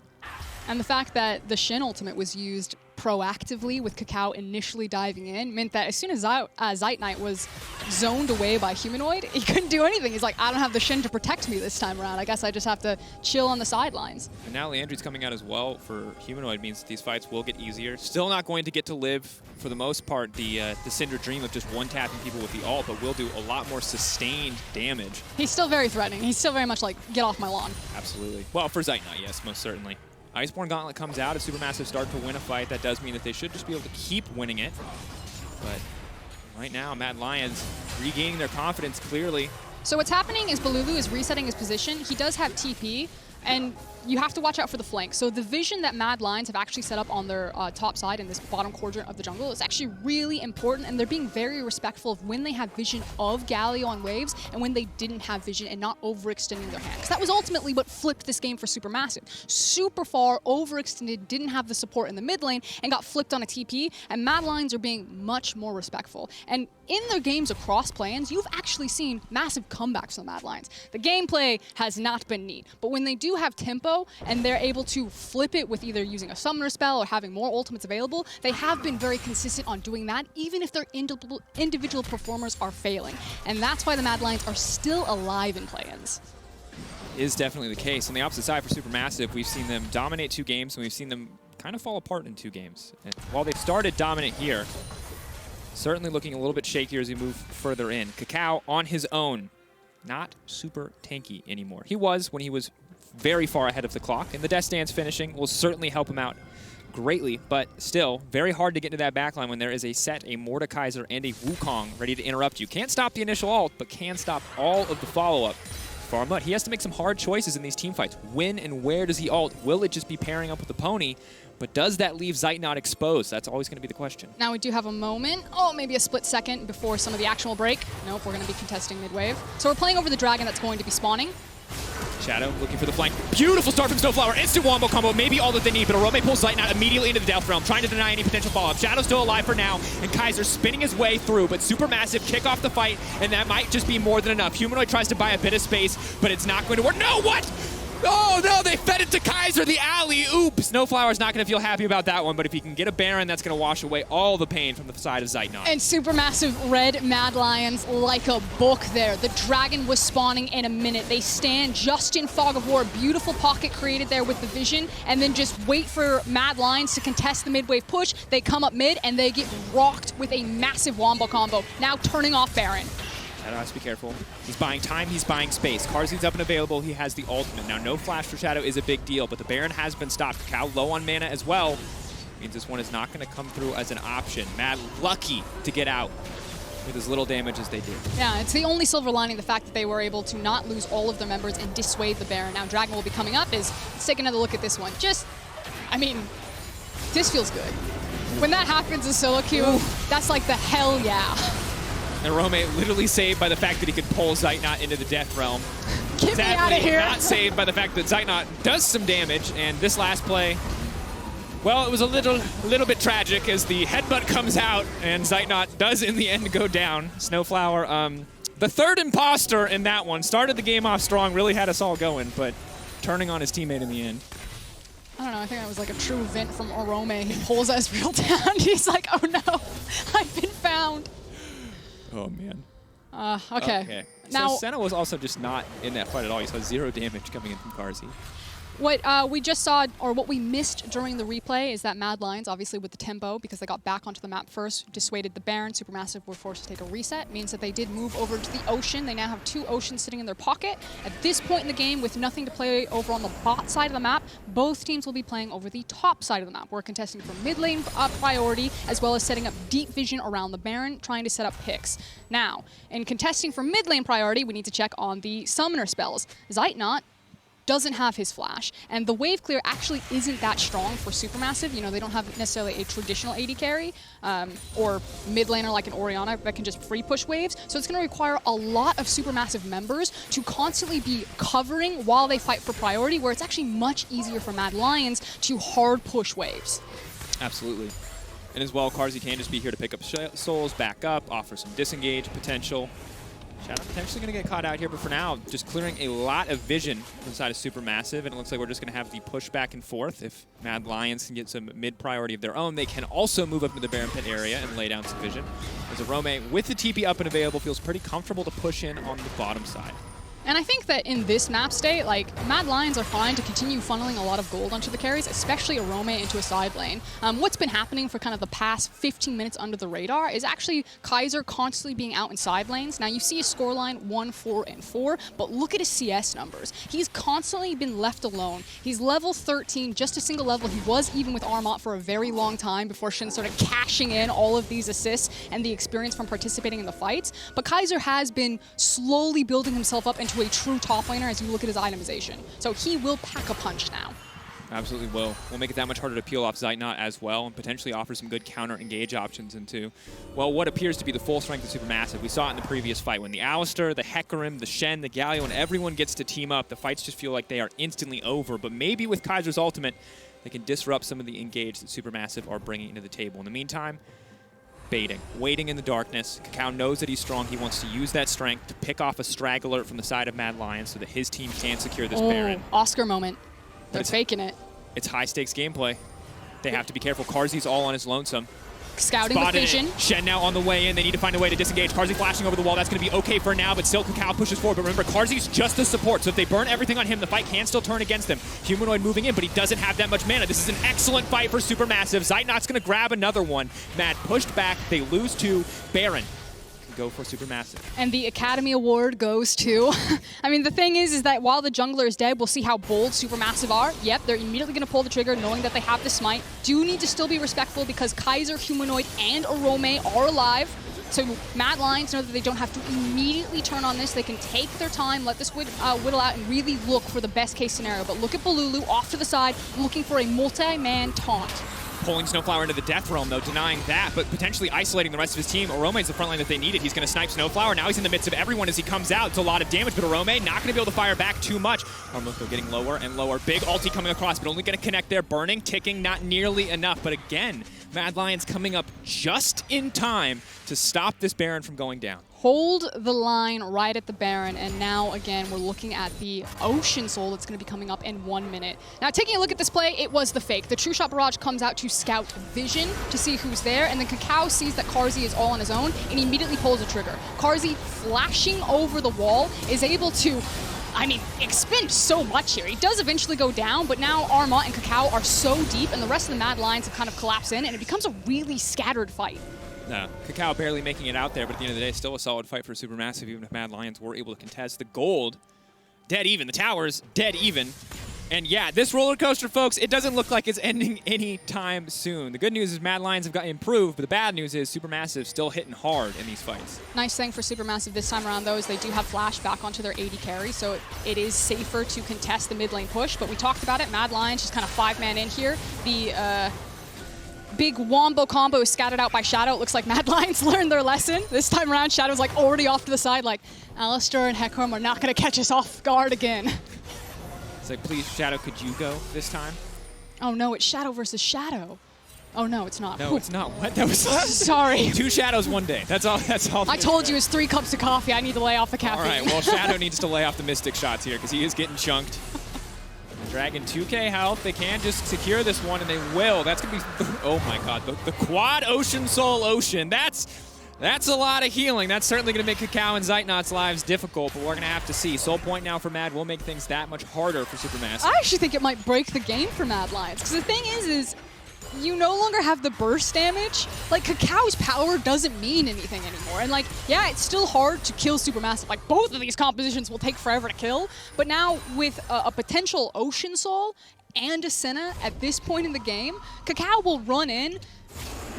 And the fact that the Shen ultimate was used proactively with KaKAO initially diving in meant that as soon as Zeitnot was zoned away by Humanoid, he couldn't do anything. He's like, I don't have the Shen to protect me this time around. I guess I just have to chill on the sidelines. And now Landry's coming out as well for Humanoid, means that these fights will get easier. Still not going to get to live, for the most part, the Syndra dream of just one-tapping people with the ult, but will do a lot more sustained damage. He's still very threatening. He's still very much like, get off my lawn. Absolutely. Well, for Zeitnot, yes, most certainly. Iceborne Gauntlet comes out. If SuperMassive start to win a fight, that does mean that they should just be able to keep winning it. But right now, Mad Lions regaining their confidence clearly. So what's happening is Bolulu is resetting his position. He does have TP, and you have to watch out for the flank. So the vision that Mad Lions have actually set up on their top side in this bottom quadrant of the jungle is actually really important, and they're being very respectful of when they have vision of Galio on waves and when they didn't have vision, and not overextending their hand. Because that was ultimately what flipped this game for SuperMassive. Super far, overextended, didn't have the support in the mid lane, and got flipped on a TP, and Mad Lions are being much more respectful. And in their games across plans, you've actually seen massive comebacks from the Mad Lions. The gameplay has not been neat, but when they do have tempo, and they're able to flip it with either using a summoner spell or having more ultimates available, they have been very consistent on doing that, even if their individual performers are failing. And that's why the Mad Lions are still alive in play-ins. Is definitely the case. On the opposite side for SuperMassive, we've seen them dominate 2 games, and we've seen them kind of fall apart in 2 games. And while they've started dominant here, certainly looking a little bit shakier as we move further in. KaKAO on his own, not super tanky anymore. He was when he was very far ahead of the clock, and the Death Dance finishing will certainly help him out greatly, but still very hard to get into that backline when there is a Sett, a Mordekaiser, and a Wukong ready to interrupt you. Can't stop the initial ult, but can stop all of the follow-up. For Armut, he has to make some hard choices in these team fights. When and where does he ult? Will it just be pairing up with the pony? But does that leave Zeitnot exposed? That's always going to be the question. Now we do have a moment, maybe a split second before some of the action will break. Nope, we're going to be contesting mid-wave. So we're playing over the dragon that's going to be spawning. Shadow looking for the flank. Beautiful start from SnowFlower. Instant wombo combo, maybe all that they need, but Orome pulls Zeitnot immediately into the Death Realm, trying to deny any potential follow-up. Shadow's still alive for now, and Kaiser spinning his way through, but SuperMassive kick off the fight, and that might just be more than enough. Humanoid tries to buy a bit of space, but it's not going to work. No, what? Oh no, they fed it to Kaiser, the alley. Oops. SnowFlower's not going to feel happy about that one, but if he can get a Baron, that's going to wash away all the pain from the side of Zeitnot. And SuperMassive read Mad Lions like a book there. The dragon was spawning in a minute. They stand just in Fog of War. Beautiful pocket created there with the vision, and then just wait for Mad Lions to contest the mid-wave push. They come up mid, and they get rocked with a massive wombo combo, now turning off Baron. Shadow has to be careful. He's buying time, he's buying space. Carzzy's up and available, he has the ultimate. Now, no flash for Shadow is a big deal, but the Baron has been stopped. KaKAO low on mana as well. Means this one is not going to come through as an option. Mad lucky to get out with as little damage as they did. Yeah, it's the only silver lining, the fact that they were able to not lose all of their members and dissuade the Baron. Now, Dragon will be coming up. Let's take another look at this one. This feels good. When that happens in solo queue, that's like the hell yeah. And Orome literally saved by the fact that he could pull Zeitnot into the Death Realm. Get me out of here. Not saved by the fact that Zeitnot does some damage, and this last play, well, it was a little bit tragic as the headbutt comes out, and Zeitnot does in the end go down. SnowFlower, the third imposter in that one, started the game off strong, really had us all going, but turning on his teammate in the end. I don't know, I think that was like a true vent from Orome. He pulls Ezreal down. He's like, oh no, I've been found. Oh, man. Okay. Now, so Senna was also just not in that fight at all. You saw 0 damage coming in from Carzzy. What we just saw, or what we missed during the replay, is that Mad Lions, obviously with the tempo, because they got back onto the map first, dissuaded the Baron. SuperMassive were forced to take a reset. Means that they did move over to the Ocean. They now have 2 Oceans sitting in their pocket. At this point in the game, with nothing to play over on the bot side of the map, both teams will be playing over the top side of the map. We're contesting for mid lane priority, as well as setting up deep vision around the Baron, trying to set up picks. Now, in contesting for mid lane priority, we need to check on the summoner spells. Zeitnot doesn't have his flash. And the wave clear actually isn't that strong for Supermassive. You know, they don't have necessarily a traditional AD carry or mid laner like an Orianna that can just free push waves. So it's going to require a lot of Supermassive members to constantly be covering while they fight for priority, where it's actually much easier for Mad Lions to hard push waves. Absolutely. And as well, Carzzy can just be here to pick up souls, back up, offer some disengage potential. Shadow potentially going to get caught out here, but for now, just clearing a lot of vision from the side of Supermassive, and it looks like we're just going to have the push back and forth. If Mad Lions can get some mid-priority of their own, they can also move up into the Baron Pit area and lay down some vision. As Orome, with the TP up and available, feels pretty comfortable to push in on the bottom side. And I think that in this map state, like, Mad Lions are fine to continue funneling a lot of gold onto the carries, especially Orome into a side lane. What's been happening for kind of the past 15 minutes under the radar is actually Kaiser constantly being out in side lanes. Now, you see a scoreline 1-4-4, but look at his CS numbers. He's constantly been left alone. He's level 13, just a single level. He was even with Armut for a very long time before Shen started cashing in all of these assists and the experience from participating in the fights. But Kaiser has been slowly building himself up into a true top laner as you look at his itemization. So he will pack a punch now. Absolutely will. Will make it that much harder to peel off Zeitnot as well, and potentially offer some good counter-engage options into, well, what appears to be the full strength of Supermassive. We saw it in the previous fight when the Alistar, the Hecarim, the Shen, the Galio, and everyone gets to team up. The fights just feel like they are instantly over, but maybe with Kaiser's ultimate, they can disrupt some of the engage that Supermassive are bringing into the table. In the meantime, baiting, waiting in the darkness. KaKAO knows that he's strong. He wants to use that strength to pick off a straggler from the side of Mad Lions so that his team can secure this Baron. Oscar moment. They're faking it. It's high-stakes gameplay. They have to be careful. Carzzy's all on his lonesome. Scouting with vision. Shen now on the way in. They need to find a way to disengage. Carzzy flashing over the wall. That's going to be okay for now, but still KaKAO pushes forward. But remember, Carzzy's just the support, so if they burn everything on him, the fight can still turn against him. Humanoid moving in, but he doesn't have that much mana. This is an excellent fight for Supermassive. Zeitnot's going to grab another one. Mad pushed back. They lose to Baron. Go for Supermassive. And the Academy Award goes to... I mean, the thing is that while the jungler is dead, we'll see how bold Supermassive are. Yep, they're immediately going to pull the trigger knowing that they have the smite. Do need to still be respectful because Kaiser, Humanoid, and Orome are alive. So Mad Lions know that they don't have to immediately turn on this. They can take their time, let this whittle out, and really look for the best case scenario. But look at Bolulu off to the side, looking for a multi-man taunt. Pulling SnowFlower into the Death Realm, though, denying that, but potentially isolating the rest of his team. Orome's the front line that they needed. He's going to snipe SnowFlower. Now he's in the midst of everyone as he comes out. It's a lot of damage, but Orome not going to be able to fire back too much. Armut, though, getting lower and lower. Big ulti coming across, but only going to connect there. Burning, ticking, not nearly enough. But again, Mad Lions coming up just in time to stop this Baron from going down. Hold the line right at the Baron, and now again we're looking at the Ocean Soul that's going to be coming up in 1 minute. Now taking a look at this play, it was the fake. The True Shot Barrage comes out to scout vision to see who's there, and then KaKAO sees that Carzzy is all on his own and immediately pulls the trigger. Carzzy flashing over the wall is able to, I mean, expend so much here. He does eventually go down, but now Armut and KaKAO are so deep and the rest of the Mad Lions have kind of collapsed in, and it becomes a really scattered fight. No, KaKAO barely making it out there, but at the end of the day, still a solid fight for Supermassive, even if Mad Lions were able to contest. The gold, dead even. The towers, dead even. And yeah, this roller coaster, folks, it doesn't look like it's ending anytime soon. The good news is Mad Lions have got improved, but the bad news is Supermassive still hitting hard in these fights. Nice thing for Supermassive this time around, though, is they do have Flash back onto their AD carry, so it is safer to contest the mid lane push. But we talked about it. Mad Lions just kind of 5-man in here. The big wombo combo is scattered out by Shadow. It looks like Mad Lions learned their lesson. This time around, Shadow's like already off to the side, like, Alistar and Hecarim are not going to catch us off guard again. It's like, please, Shadow, could you go this time? Oh no, it's Shadow versus Shadow. Oh no, it's not. No, it's not. What? That was sorry. 2 Shadows 1 day. That's all. That's all. I told you it's 3 cups of coffee. I need to lay off the caffeine. All right. Well, Shadow needs to lay off the Mystic shots here because he is getting chunked. Dragon 2k health. They can just secure this one, and they will. That's gonna be. Oh my God. The quad Ocean Soul Ocean. That's a lot of healing. That's certainly going to make KaKAO and Zeitnot's lives difficult, but we're going to have to see. Soul Point now for Mad will make things that much harder for Supermassive. I actually think it might break the game for Mad Lions, because the thing is you no longer have the burst damage. Like, KaKAO's power doesn't mean anything anymore. And, like, yeah, it's still hard to kill Supermassive. Like, both of these compositions will take forever to kill, but now with a potential Ocean Soul and a Senna at this point in the game, KaKAO will run in.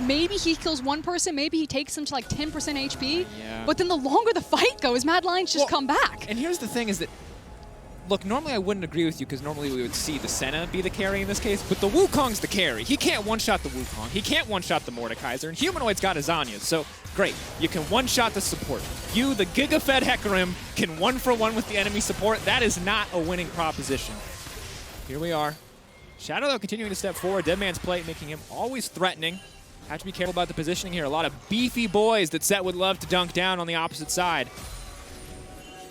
Maybe he kills one person, maybe he takes them to like 10% HP, yeah. But then the longer the fight goes, Mad Lions just come back. And here's the thing is that look, normally I wouldn't agree with you because normally we would see the Senna be the carry in this case, but the Wukong's the carry. He can't one-shot the Wukong. He can't one-shot the Mordekaiser, and Humanoid's got his Zanyas, so great. You can one-shot the support. You, the Giga-fed Hecarim, can one-for-one with the enemy support. That is not a winning proposition. Here we are. Shadow, though, continuing to step forward. Dead Man's Plate, making him always threatening. Have to be careful about the positioning here. A lot of beefy boys that Sett would love to dunk down on the opposite side.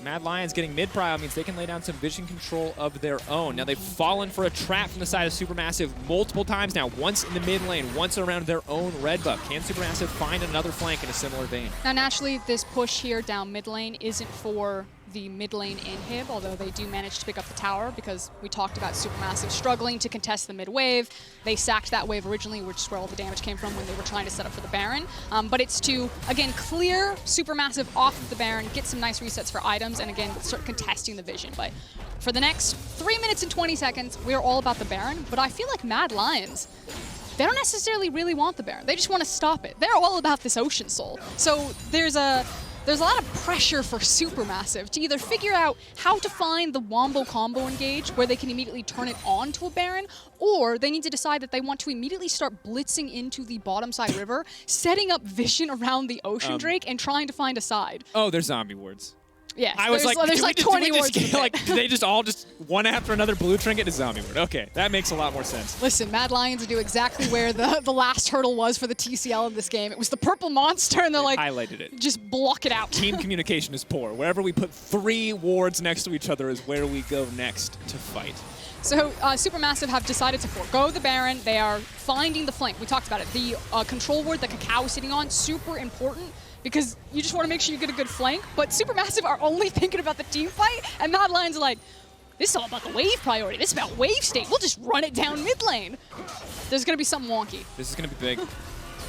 Mad Lions getting mid-prio means they can lay down some vision control of their own. Now they've fallen for a trap from the side of SuperMassive multiple times now. Once in the mid lane, once around their own red buff. Can SuperMassive find another flank in a similar vein? Now naturally, this push here down mid lane isn't for the mid lane inhib, although they do manage to pick up the tower because we talked about SuperMassive struggling to contest the mid wave. They sacked that wave originally, which is where all the damage came from when they were trying to set up for the Baron. But it's to, again, clear SuperMassive off of the Baron, get some nice resets for items, and again, start contesting the vision. But for the next 3 minutes and 20 seconds, we're all about the Baron, but I feel like Mad Lions, they don't necessarily really want the Baron. They just want to stop it. They're all about this Ocean Soul. So there's a lot of pressure for SuperMassive to either figure out how to find the Wombo combo engage where they can immediately turn it on to a Baron, or they need to decide that they want to immediately start blitzing into the bottom side river, setting up vision around the Ocean Drake, and trying to find a side. Oh, there's zombie wards. Yes, I was like, there's like 20 wards. Like, do they just all just one after another blue trinket to zombie ward? Okay, that makes a lot more sense. Listen, Mad Lions knew exactly where the last hurdle was for the TCL in this game. It was the purple monster, and they're like, highlighted it. Just block it out. Team communication is poor. Wherever we put 3 wards next to each other is where we go next to fight. So SuperMassive have decided to forego the Baron. They are finding the flank. We talked about it. The control ward that KaKAO is sitting on, super important, because you just want to make sure you get a good flank, but SuperMassive are only thinking about the team fight, and Mad Lions are like, this is all about the wave priority. This is about wave state. We'll just run it down mid lane. There's going to be something wonky. This is going to be big.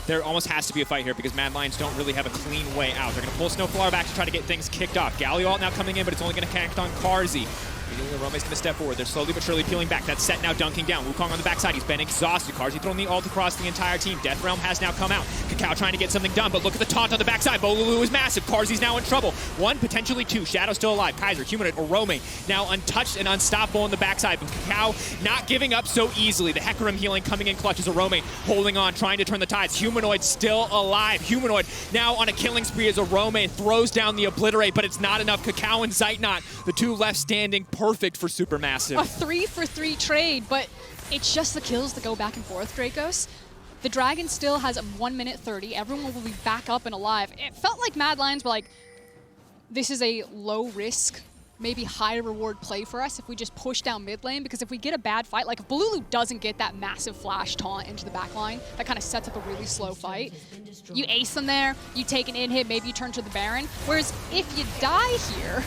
There almost has to be a fight here because Mad Lions don't really have a clean way out. They're going to pull SnowFlower back to try to get things kicked off. Galio ult now coming in, but it's only going to connect on Carzzy. Orome's going to step forward. They're slowly but surely peeling back. That's Sett now dunking down. Wukong on the backside. He's been exhausted. Carzzy throwing the ult across the entire team. Death Realm has now come out. KaKAO trying to get something done, but look at the taunt on the backside. Bolulu is massive. Carzzy's now in trouble. 1, potentially 2. Shadow still alive. Kaiser, Humanoid, Orome now untouched and unstoppable on the backside, but KaKAO not giving up so easily. The Hecarim healing coming in clutch as Orome holding on, trying to turn the tides. Humanoid still alive. Humanoid now on a killing spree as Orome throws down the Obliterate, but it's not enough. KaKAO and Zeitnot, the 2 left standing, perfect for SuperMassive. A 3-for-3 trade, but it's just the kills that go back and forth, Dracos. The Dragon still has a 1 minute 30. Everyone will be back up and alive. It felt like Mad Lions were like, this is a low risk, maybe high reward play for us if we just push down mid lane, because if we get a bad fight, like if Bolulu doesn't get that massive flash taunt into the back line, that kind of sets up a really slow fight. You ace them there, you take an in-hit, maybe you turn to the Baron. Whereas if you die here,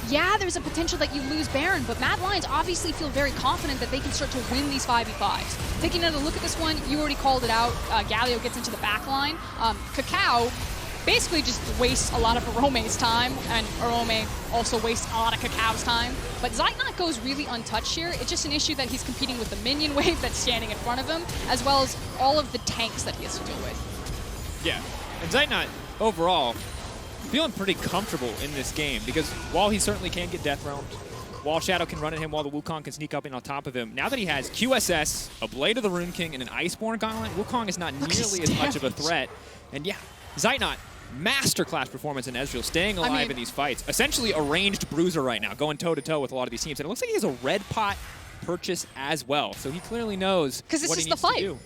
yeah, there's a potential that you lose Baron, but Mad Lions obviously feel very confident that they can start to win these 5v5s. Taking another look at this one, you already called it out. Galio gets into the back line. KaKAO basically just wastes a lot of Orome's time, and Orome also wastes a lot of KaKAO's time. But Zeitnot goes really untouched here. It's just an issue that he's competing with the minion wave that's standing in front of him, as well as all of the tanks that he has to deal with. Yeah, and Zeitnot, overall, feeling pretty comfortable in this game because while he certainly can get death roamed, while Shadow can run at him, while the Wukong can sneak up in on top of him, now that he has QSS, a Blade of the Rune King, and an Iceborne Gauntlet, Wukong is not nearly as much of a threat. And yeah, Zeitnot, masterclass performance in Ezreal, staying alive in these fights. Essentially a ranged bruiser right now, going toe-to-toe with a lot of these teams. And it looks like he has a red pot purchase as well, so he clearly knows what he needs to do.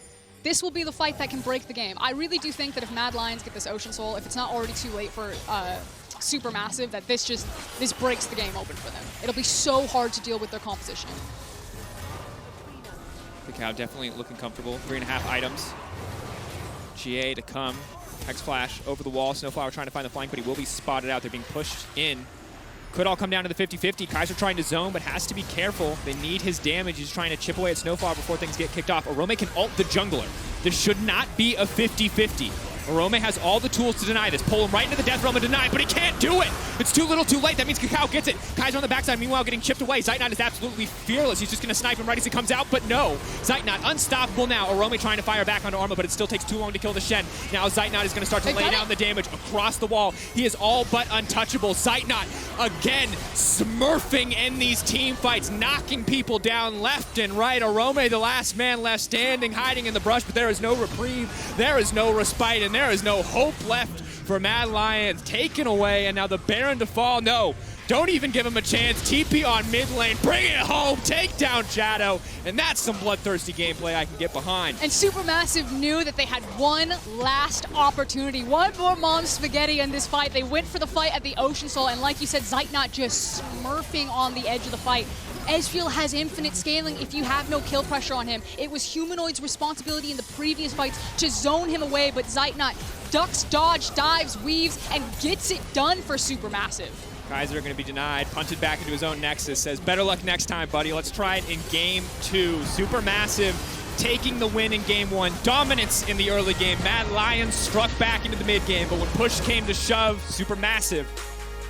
This will be the fight that can break the game. I really do think that if Mad Lions get this Ocean Soul, if it's not already too late for SuperMassive, that this breaks the game open for them. It'll be so hard to deal with their composition. KaKAO definitely looking comfortable. 3.5 items. GA to come. Hex Flash over the wall. SnowFlower trying to find the flank, but he will be spotted out. They're being pushed in. Could all come down to the 50-50. Kaiser trying to zone, but has to be careful. They need his damage. He's trying to chip away at SnowFlower before things get kicked off. Orome can ult the jungler. This should not be a 50-50. Orome has all the tools to deny this. Pull him right into the death realm and deny, but he can't do it. It's too little too late. That means KaKAO gets it. Kaiser on the backside, meanwhile getting chipped away. Zeitnot is absolutely fearless. He's just going to snipe him right as he comes out, but no. Zeitnot unstoppable now. Orome trying to fire back onto Armut, but it still takes too long to kill the Shen. Now Zeitnot is going to start to lay down the damage across the wall. He is all but untouchable. Zeitnot, again, smurfing in these team fights, knocking people down left and right. Orome, the last man left standing, hiding in the brush, but there is no reprieve, there is no respite, and there is no hope left for Mad Lions. Taken away, and now the Baron to fall. No, don't even give him a chance. TP on mid lane, bring it home, take down Shadow, and that's some bloodthirsty gameplay I can get behind. And SuperMassive knew that they had one last opportunity, one more mom spaghetti in this fight. They went for the fight at the Ocean Soul, and like you said, Zeitnot just smurfing on the edge of the fight. Ezreal has infinite scaling if you have no kill pressure on him. It was Humanoid's responsibility in the previous fights to zone him away, but Zeitnot ducks, dodge, dives, weaves, and gets it done for SuperMassive. Kaiser going to be denied, punted back into his own Nexus, says, better luck next time, buddy. Let's try it in game 2. SuperMassive taking the win in game 1. Dominance in the early game. Mad Lions struck back into the mid game, but when push came to shove, SuperMassive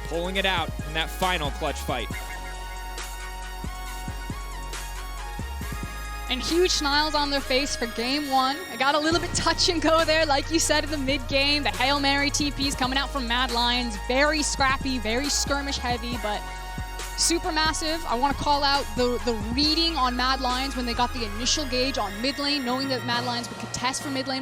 pulling it out in that final clutch fight. And huge smiles on their face for game 1. It got a little bit touch and go there, like you said in the mid game. The Hail Mary TPs coming out from Mad Lions. Very scrappy, very skirmish heavy, but SuperMassive, I want to call out the reading on Mad Lions when they got the initial gauge on mid lane, knowing that Mad Lions would contest for mid lane.